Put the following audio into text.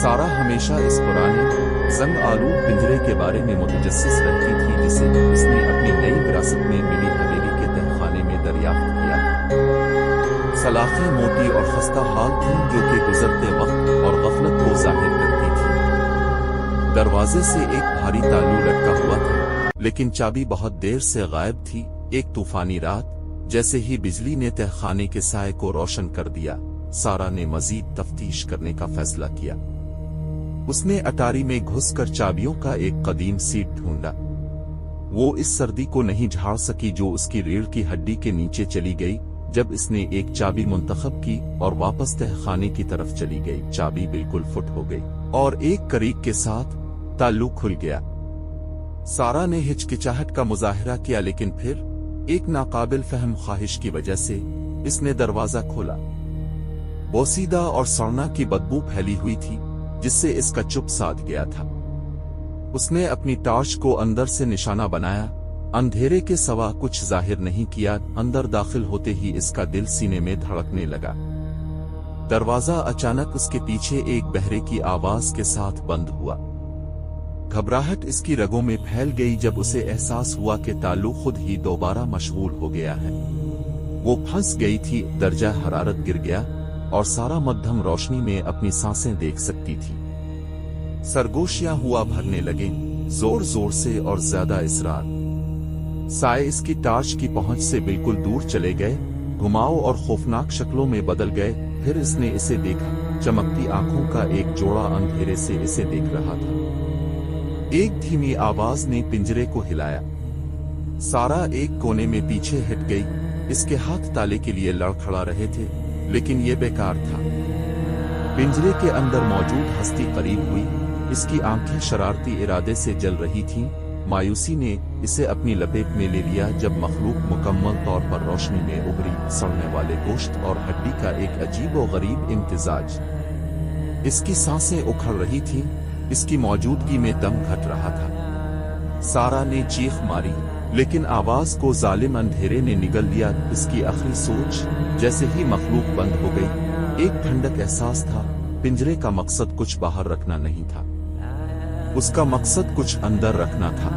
سارا ہمیشہ اس پرانے زنگ آلود پنجرے کے بارے میں متجسس رہتی تھی جسے اس نے اپنی نئی وراثت میں ملی حویلی کے تہہ خانے میں دریافت کیا تھا۔ سلاخیں موٹی اور خستہ حال تھیں جو کہ گزرتے وقت اور غفلت کو ظاہر کرتی تھی۔ دروازے سے ایک بھاری تالو لٹکا ہوا تھا لیکن چابی بہت دیر سے غائب تھی۔ ایک طوفانی رات جیسے ہی بجلی نے تہہ خانے کے سائے کو روشن کر دیا، سارا نے مزید تفتیش کرنے کا فیصلہ کیا۔ اس نے اٹاری میں گھس کر چابیوں کا ایک قدیم سیٹ ڈھونڈا۔ وہ اس سردی کو نہیں جھاڑ سکی جو اس کی ریڑھ کی ہڈی کے نیچے چلی گئی۔ جب اس نے ایک چابی منتخب کی اور واپس تہہ خانے کی طرف چلی گئی، چابی بالکل فٹ ہو گئی اور ایک کریک کے ساتھ تالو کھل گیا۔ سارا نے ہچکچاہٹ کا مظاہرہ کیا لیکن پھر ایک ناقابل فہم خواہش کی وجہ سے اس نے دروازہ کھولا۔ بوسیدہ اور سڑنا کی بدبو پھیلی ہوئی تھی جس سے اس کا چپ ساتھ گیا تھا۔ اس نے اپنی ٹارچ کو اندر سے نشانہ بنایا، اندھیرے کے سوا کچھ ظاہر نہیں کیا۔ اندر داخل ہوتے ہی اس کا دل سینے میں دھڑکنے لگا۔ دروازہ اچانک اس کے پیچھے ایک بہرے کی آواز کے ساتھ بند ہوا۔ گھبراہٹ اس کی رگوں میں پھیل گئی جب اسے احساس ہوا کہ تالو خود ہی دوبارہ مشغول ہو گیا ہے۔ وہ پھنس گئی تھی، درجہ حرارت گر گیا اور سارا مدھم روشنی میں اپنی سانسیں دیکھ سکتی تھی۔ سرگوشیاں ہوا بھرنے لگیں، زور زور سے اور زیادہ اصرار۔ سائے اس کی ٹارچ کی پہنچ سے بالکل دور چلے گئے، گھماؤ اور خوفناک شکلوں میں بدل گئے۔ پھر اس نے اسے دیکھا، چمکتی آنکھوں کا ایک جوڑا اندھیرے سے اسے دیکھ رہا تھا۔ ایک دھیمی آواز نے پنجرے کو ہلایا۔ سارا ایک کونے میں پیچھے ہٹ گئی، اس کے ہاتھ تالے کے لیے لڑکھڑا رہے تھے لیکن یہ بیکار تھا۔ پنجرے کے اندر موجود ہستی قریب ہوئی، اس کی آنکھیں شرارتی ارادے سے جل رہی تھیں۔ مایوسی نے اسے اپنی لپیٹ میں لے لیا جب مخلوق مکمل طور پر روشنی میں ابھری، سڑنے والے گوشت اور ہڈی کا ایک عجیب و غریب امتزاج۔ اس کی سانسیں اکھڑ رہی تھیں، اس کی موجودگی میں دم گھٹ رہا تھا۔ سارا نے چیخ ماری لیکن آواز کو ظالم اندھیرے نے نگل لیا۔ اس کی آخری سوچ جیسے ہی مخلوق بند ہو گئی، ایک ٹھنڈک احساس تھا۔ پنجرے کا مقصد کچھ باہر رکھنا نہیں تھا، اس کا مقصد کچھ اندر رکھنا تھا۔